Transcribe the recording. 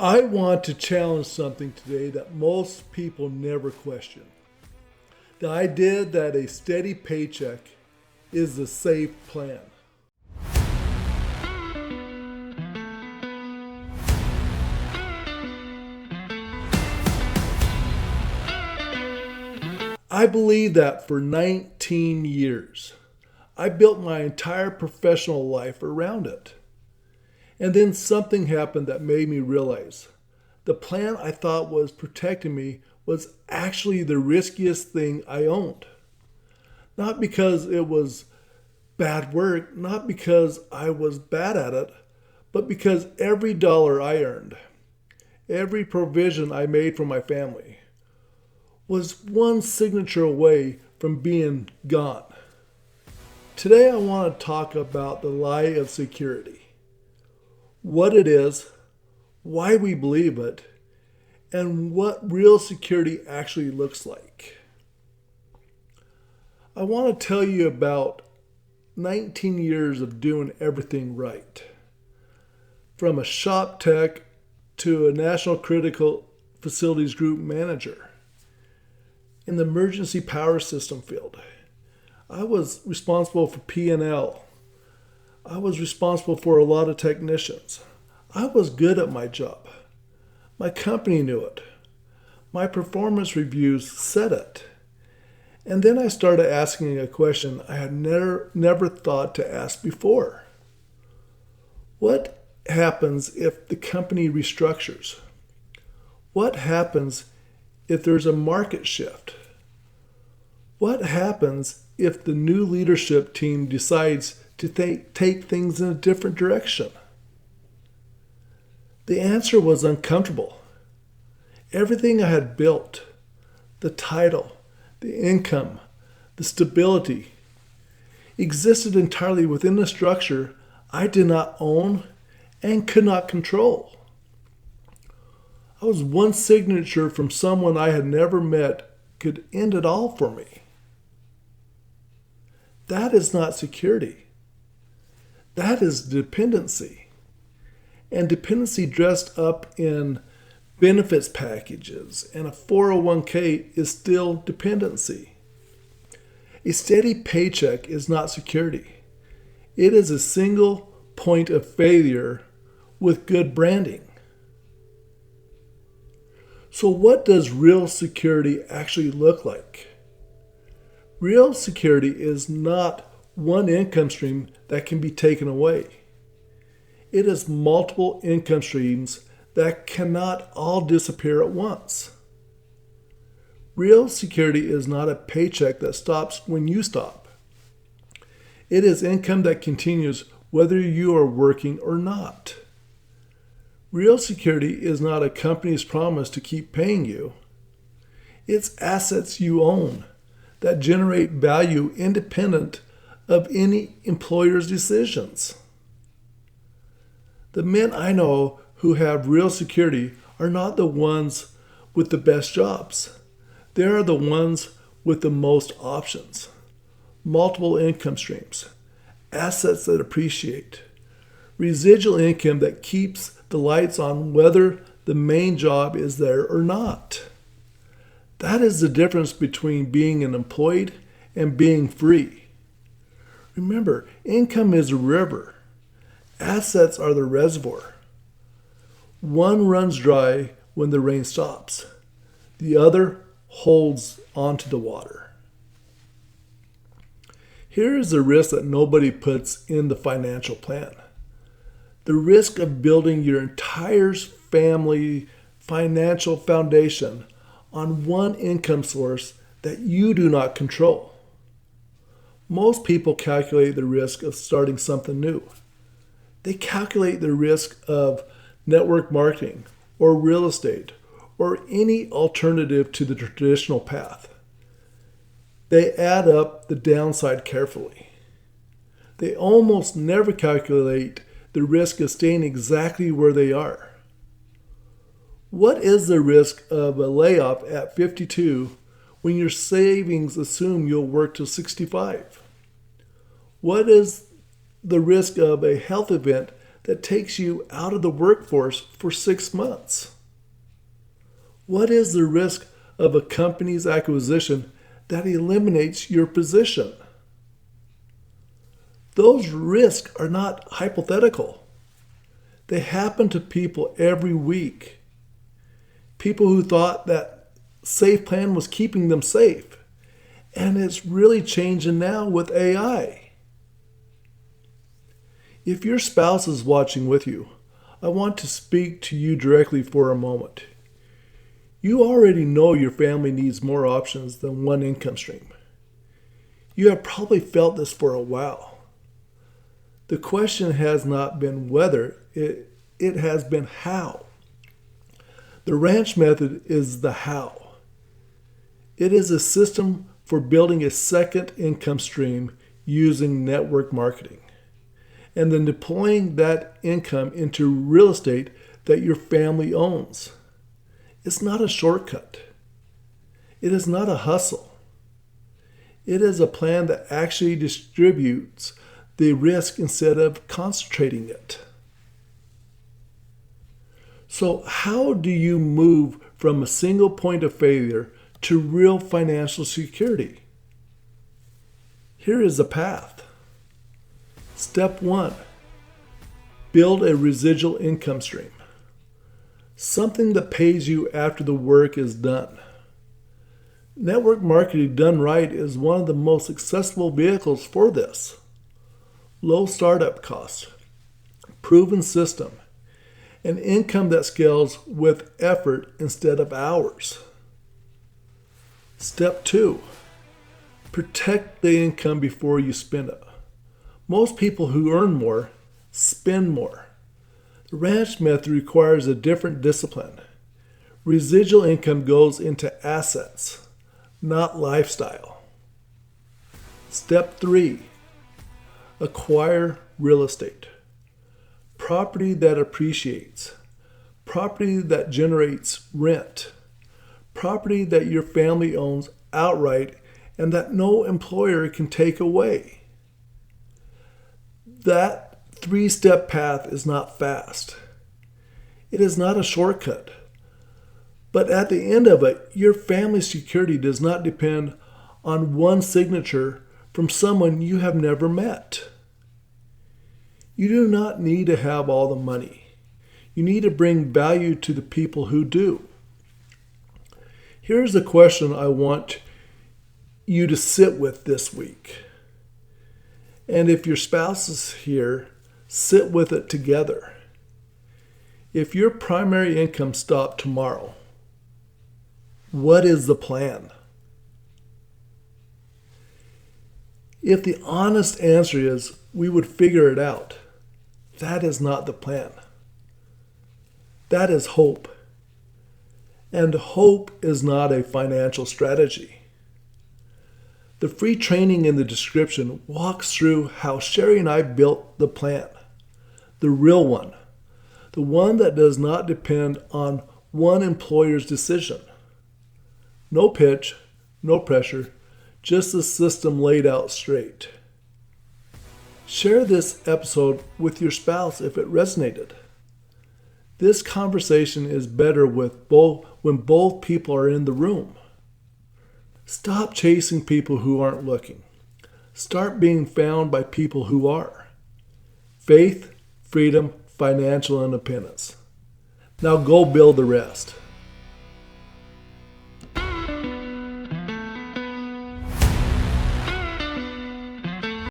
I want to challenge something today that most people never question. The idea that a steady paycheck is the safe plan. I believe that for 19 years. I built my entire professional life around it. And then something happened that made me realize the plan I thought was protecting me was actually the riskiest thing I owned. Not because it was bad work, not because I was bad at it, but because every dollar I earned, every provision I made for my family, was one signature away from being gone. Today I want to talk about the lie of security. What it is, why we believe it, and what real security actually looks like. I want to tell you about 19 years of doing everything right. From a shop tech to a national critical facilities group manager. In the emergency power system field, I was responsible for P&L. I was responsible for a lot of technicians. I was good at my job. My company knew it. My performance reviews said it. And then I started asking a question I had never thought to ask before. What happens if the company restructures? What happens if there's a market shift? What happens if the new leadership team decides to take things in a different direction? The answer was uncomfortable. Everything I had built, the title, the income, the stability, existed entirely within a structure I did not own and could not control. I was one signature from someone I had never met could end it all for me. That is not security. That is dependency. And dependency dressed up in benefits packages and a 401k is still dependency. A steady paycheck is not security. It is a single point of failure with good branding. So what does real security actually look like? Real security is not one income stream that can be taken away. It is multiple income streams that cannot all disappear at once. Real security is not a paycheck that stops when you stop. It is income that continues whether you are working or not. Real security is not a company's promise to keep paying you. It's assets you own that generate value independent of any employer's decisions. The men I know who have real security are not the ones with the best jobs. They are the ones with the most options, multiple income streams, assets that appreciate, residual income that keeps the lights on whether the main job is there or not. That is the difference between being an employed and being free. Remember, income is a river. Assets are the reservoir. One runs dry when the rain stops. The other holds onto the water. Here is the risk that nobody puts in the financial plan. The risk of building your entire family financial foundation on one income source that you do not control. Most people calculate the risk of starting something new. They calculate the risk of network marketing or real estate or any alternative to the traditional path. They add up the downside carefully. They almost never calculate the risk of staying exactly where they are. What is the risk of a layoff at 52 when your savings assume you'll work till 65? What is the risk of a health event that takes you out of the workforce for 6 months? What is the risk of a company's acquisition that eliminates your position? Those risks are not hypothetical. They happen to people every week. People who thought that safe plan was keeping them safe. And it's really changing now with AI. If your spouse is watching with you, I want to speak to you directly for a moment. You already know your family needs more options than one income stream. You have probably felt this for a while. The question has not been whether, it has been how. The R.A.N.C.H method is the how. It is a system for building a second income stream using network marketing, and then deploying that income into real estate that your family owns. It's not a shortcut. It is not a hustle. It is a plan that actually distributes the risk instead of concentrating it. So how do you move from a single point of failure to real financial security? Here is the path. Step 1, build a residual income stream. Something that pays you after the work is done. Network marketing done right is one of the most accessible vehicles for this. Low startup costs, proven system, and income that scales with effort instead of hours. Step 2, protect the income before you spend it. Most people who earn more spend more. The R.A.N.C.H method requires a different discipline. Residual income goes into assets, not lifestyle. Step 3, acquire real estate. Property that appreciates. Property that generates rent. Property that your family owns outright and that no employer can take away. That 3-step path is not fast. It is not a shortcut. But at the end of it, your family's security does not depend on one signature from someone you have never met. You do not need to have all the money. You need to bring value to the people who do. Here's the question I want you to sit with this week. And if your spouse is here, sit with it together. If your primary income stopped tomorrow, what is the plan? If the honest answer is we would figure it out, that is not the plan. That is hope. And hope is not a financial strategy. The free training in the description walks through how Sherry and I built the plan. The real one. The one that does not depend on one employer's decision. No pitch, no pressure, just the system laid out straight. Share this episode with your spouse if it resonated. This conversation is better when both people are in the room. Stop chasing people who aren't looking. Start being found by people who are. Faith, freedom, financial independence. Now go build the rest.